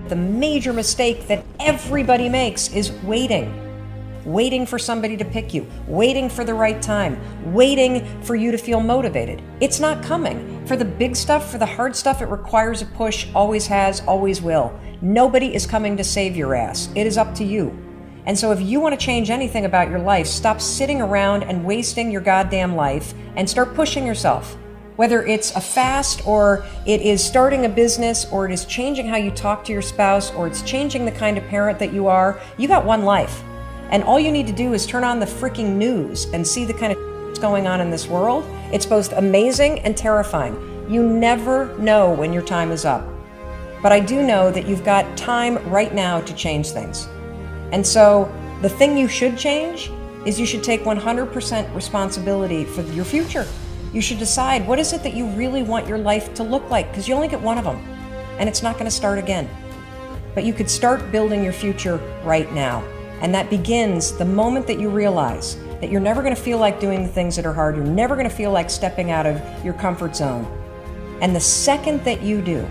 The major mistake that everybody makes is waiting. Waiting for somebody to pick you, waiting for the right time, waiting for you to feel motivated. It's not coming. For the big stuff, for the hard stuff, it requires a push, always has, always will. Nobody is coming to save your ass. It is up to you. And so if you want to change anything about your life, stop sitting around and wasting your goddamn life and start pushing yourself. Whether it's a fast, or it is starting a business, or it is changing how you talk to your spouse, or it's changing the kind of parent that you are, you got one life. And all you need to do is turn on the freaking news and see the kind of that's going on in this world. It's both amazing and terrifying. You never know when your time is up. But I do know that you've got time right now to change things. And so the thing you should change is you should take 100% responsibility for your future. You should decide, what is it that you really want your life to look like? Because you only get one of them, and it's not going to start again. But you could start building your future right now. And that begins the moment that you realize that you're never going to feel like doing the things that are hard. You're never going to feel like stepping out of your comfort zone. And the second that you do,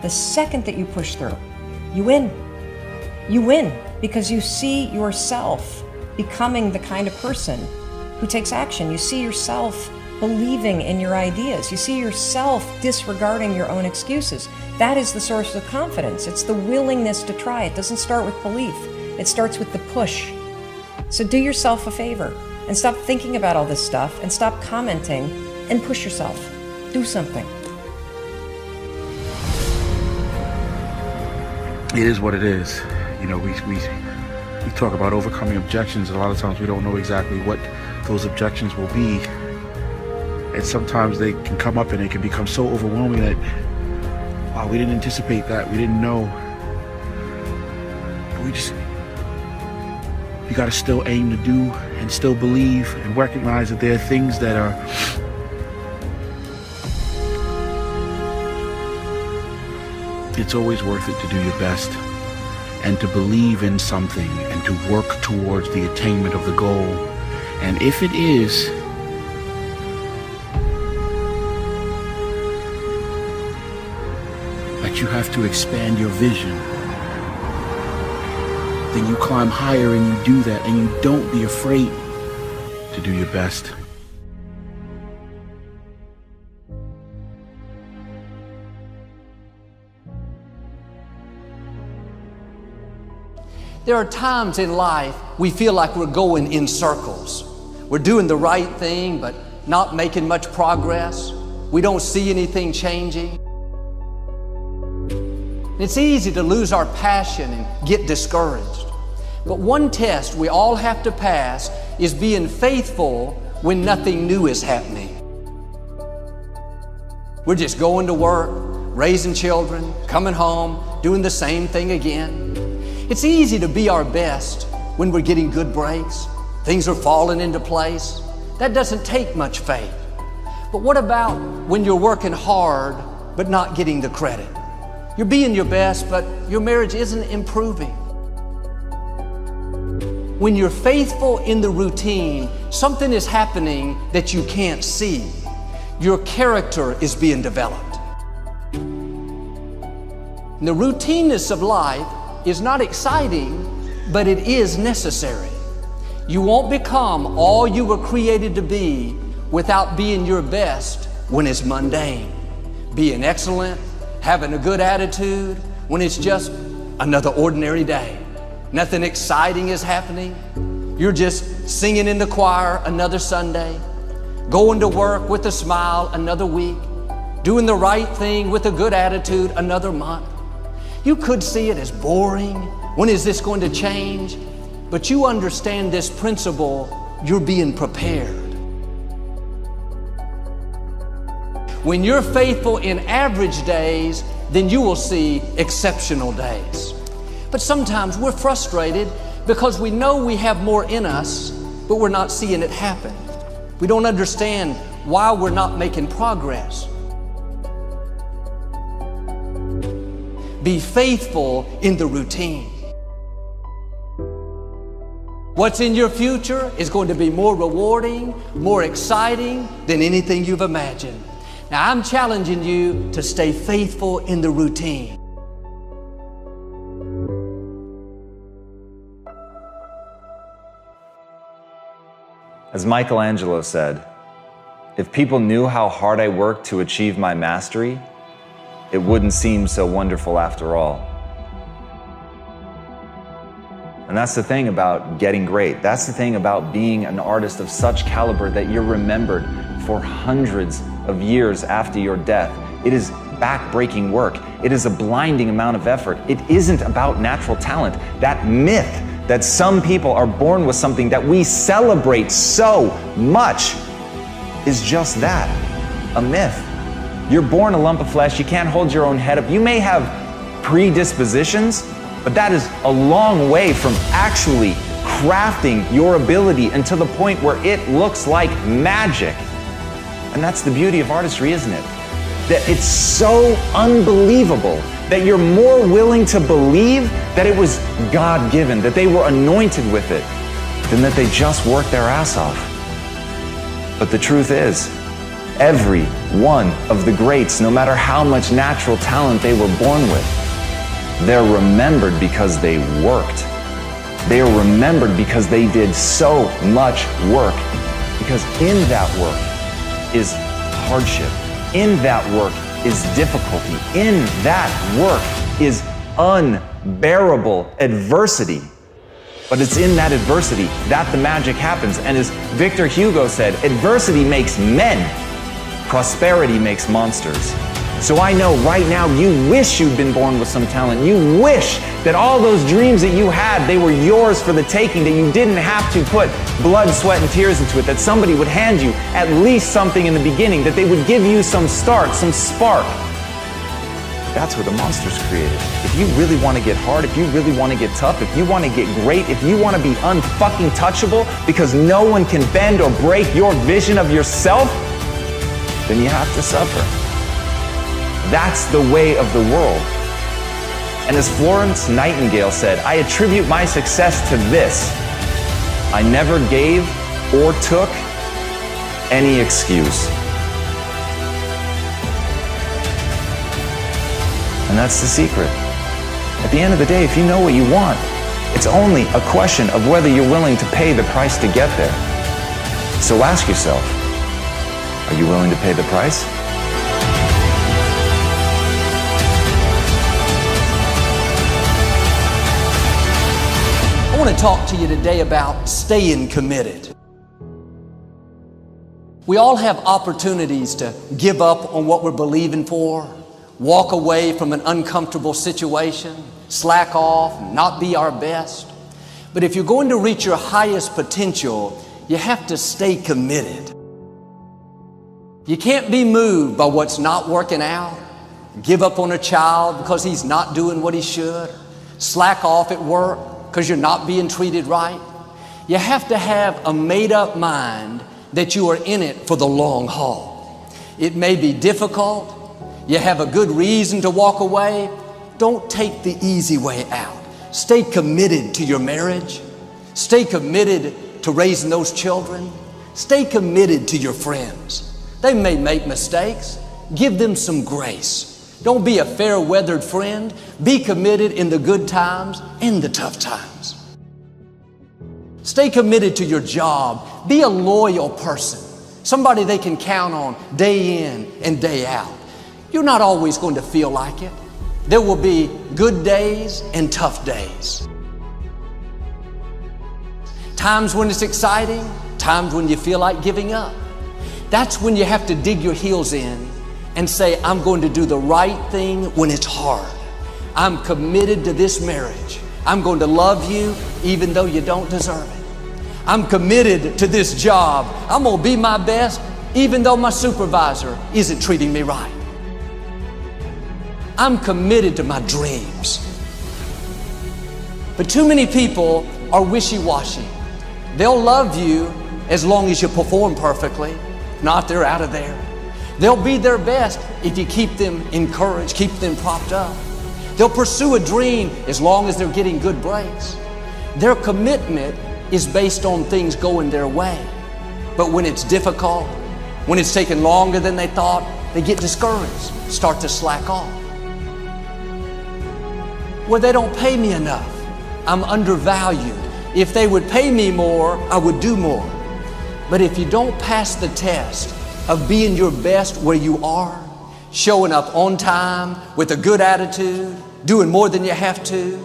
the second that you push through, you win. You win because you see yourself becoming the kind of person who takes action. You see yourself believing in your ideas. You see yourself disregarding your own excuses. That is the source of confidence. It's the willingness to try. It doesn't start with belief. It starts with the push. So do yourself a favor and stop thinking about all this stuff and stop commenting and push yourself. Do something. It is what it is. You know, we talk about overcoming objections. A lot of times we don't know exactly what those objections will be. And sometimes they can come up and it can become so overwhelming that, wow, we didn't anticipate that. We didn't know. You got to still aim to do and still believe and recognize that there are things that are it's always worth it to do your best and to believe in something and to work towards the attainment of the goal. And if it is that you have to expand your vision, then you climb higher and you do that, and you don't be afraid to do your best. There are times in life we feel like we're going in circles. We're doing the right thing, but not making much progress. We don't see anything changing. It's easy to lose our passion and get discouraged. But one test we all have to pass is being faithful when nothing new is happening. We're just going to work, raising children, coming home, doing the same thing again. It's easy to be our best when we're getting good breaks. Things are falling into place. That doesn't take much faith. But what about when you're working hard but not getting the credit? You're being your best, but your marriage isn't improving. When you're faithful in the routine, something is happening that you can't see. Your character is being developed. And the routineness of life is not exciting, but it is necessary. You won't become all you were created to be without being your best when it's mundane. Being excellent, having a good attitude when it's just another ordinary day. Nothing exciting is happening. You're just singing in the choir another Sunday, going to work with a smile another week, doing the right thing with a good attitude another month. You could see it as boring. When is this going to change? But you understand this principle, you're being prepared. When you're faithful in average days, then you will see exceptional days. But sometimes we're frustrated because we know we have more in us, but we're not seeing it happen. We don't understand why we're not making progress. Be faithful in the routine. What's in your future is going to be more rewarding, more exciting than anything you've imagined. Now, I'm challenging you to stay faithful in the routine. As Michelangelo said, if people knew how hard I worked to achieve my mastery, it wouldn't seem so wonderful after all. And that's the thing about getting great. That's the thing about being an artist of such caliber that you're remembered for hundreds of years after your death. It is back-breaking work. It is a blinding amount of effort. It isn't about natural talent. That myth that some people are born with something that we celebrate so much is just that, a myth. You're born a lump of flesh. You can't hold your own head up. You may have predispositions, but that is a long way from actually crafting your ability until the point where it looks like magic. And that's the beauty of artistry, isn't it? That it's so unbelievable that you're more willing to believe that it was God-given, that they were anointed with it, than that they just worked their ass off. But the truth is, every one of the greats, no matter how much natural talent they were born with, they're remembered because they worked. They are remembered because they did so much work. Because in that work is hardship. In that work is difficulty. In that work is unbearable adversity. But it's in that adversity that the magic happens. And as Victor Hugo said, adversity makes men, prosperity makes monsters. So I know right now you wish you'd been born with some talent. You wish that all those dreams that you had, they were yours for the taking, that you didn't have to put blood, sweat, and tears into it, that somebody would hand you at least something in the beginning, that they would give you some start, some spark. That's where the monster's created. If you really want to get hard, if you really want to get tough, if you want to get great, if you want to be unfucking touchable because no one can bend or break your vision of yourself, then you have to suffer. That's the way of the world. And as Florence Nightingale said, I attribute my success to this: I never gave or took any excuse. And that's the secret. At the end of the day, if you know what you want, it's only a question of whether you're willing to pay the price to get there. So ask yourself, are you willing to pay the price? I want to talk to you today about staying committed. We all have opportunities to give up on what we're believing for, walk away from an uncomfortable situation, slack off, not be our best. But if you're going to reach your highest potential, you have to stay committed. You can't be moved by what's not working out, give up on a child because he's not doing what he should, slack off at work because you're not being treated right. You have to have a made-up mind that you are in it for the long haul. It may be difficult. You have a good reason to walk away. Don't take the easy way out. Stay committed to your marriage. Stay committed to raising those children. Stay committed to your friends. They may make mistakes. Give them some grace. Don't be a fair-weathered friend. Be committed in the good times and the tough times. Stay committed to your job. Be a loyal person. Somebody they can count on day in and day out. You're not always going to feel like it. There will be good days and tough days. Times when it's exciting, times when you feel like giving up. That's when you have to dig your heels in and say, I'm going to do the right thing when it's hard. I'm committed to this marriage. I'm going to love you even though you don't deserve it. I'm committed to this job. I'm going to be my best even though my supervisor isn't treating me right. I'm committed to my dreams. But too many people are wishy-washy. They'll love you as long as you perform perfectly. If not, they're out of there. They'll be their best if you keep them encouraged, keep them propped up. They'll pursue a dream as long as they're getting good breaks. Their commitment is based on things going their way. But when it's difficult, when it's taking longer than they thought, they get discouraged, start to slack off. Well, they don't pay me enough. I'm undervalued. If they would pay me more, I would do more. But if you don't pass the test of being your best where you are, showing up on time with a good attitude, doing more than you have to.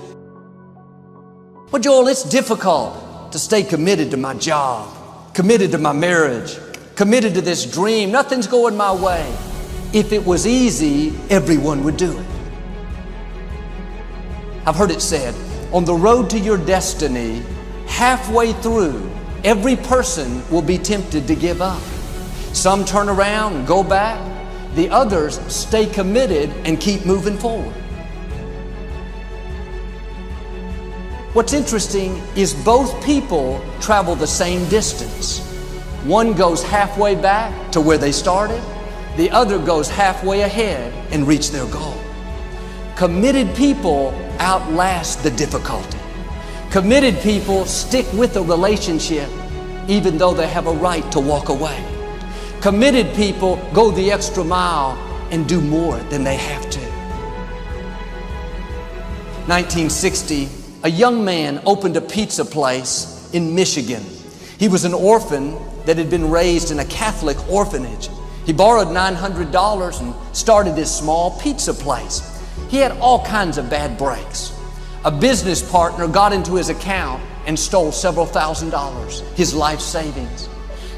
Well, Joel, it's difficult to stay committed to my job, committed to my marriage, committed to this dream. Nothing's going my way. If it was easy, everyone would do it. I've heard it said, on the road to your destiny, halfway through, every person will be tempted to give up. Some turn around and go back. The others stay committed and keep moving forward. What's interesting is both people travel the same distance. One goes halfway back to where they started. The other goes halfway ahead and reach their goal. Committed people outlast the difficulty. Committed people stick with a relationship even though they have a right to walk away. Committed people go the extra mile and do more than they have to. 1960, a young man opened a pizza place in Michigan. He was an orphan that had been raised in a Catholic orphanage. He borrowed $900 and started his small pizza place. He had all kinds of bad breaks. A business partner got into his account and stole several $1,000s, his life savings.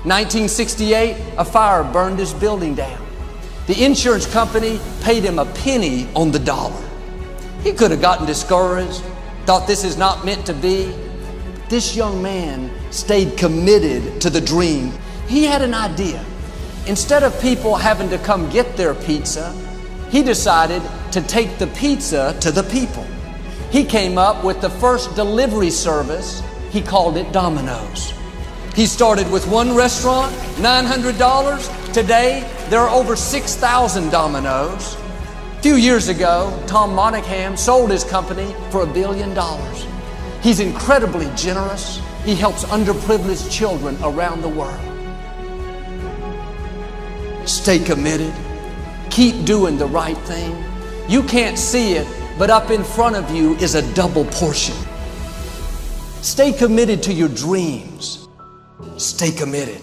1968, a fire burned his building down. The insurance company paid him a penny on the dollar. He could have gotten discouraged, thought this is not meant to be. This young man stayed committed to the dream. He had an idea. Instead of people having to come get their pizza, he decided to take the pizza to the people. He came up with the first delivery service. He called it Domino's. He started with one restaurant, $900. Today, there are over 6,000 Domino's. A few years ago, Tom Monaghan sold his company for $1 billion. He's incredibly generous. He helps underprivileged children around the world. Stay committed. Keep doing the right thing. You can't see it, but up in front of you is a double portion. Stay committed to your dreams. Stay committed.